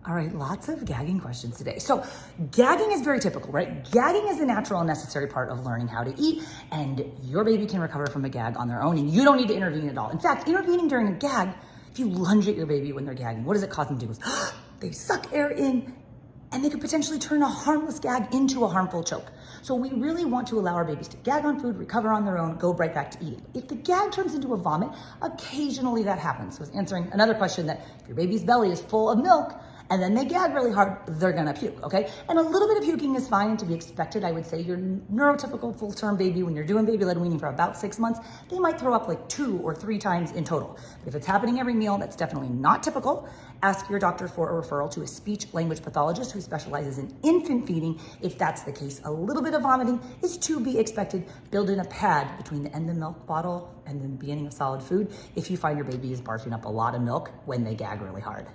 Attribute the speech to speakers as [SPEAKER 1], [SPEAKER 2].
[SPEAKER 1] All right, lots of gagging questions today. So gagging is very typical, right? Gagging is a natural and necessary part of learning how to eat, and your baby can recover from a gag on their own, and you don't need to intervene at all. In fact, intervening during a gag, if you lunge at your baby when they're gagging, what does it cause them to do? They suck air in, and they could potentially turn a harmless gag into a harmful choke. So we really want to allow our babies to gag on food, recover on their own, go right back to eating. If the gag turns into a vomit, occasionally that happens. So I was answering another question that if your baby's belly is full of milk, and then they gag really hard, they're gonna puke, okay? And a little bit of puking is fine and to be expected. I would say your neurotypical full-term baby, when you're doing baby-led weaning for about 6 months, they might throw up like 2 or 3 times in total. But if it's happening every meal, that's definitely not typical. Ask your doctor for a referral to a speech-language pathologist who specializes in infant feeding. If that's the case, a little bit of vomiting is to be expected. Build in a pad between the end of the milk bottle and the beginning of solid food if you find your baby is barfing up a lot of milk when they gag really hard.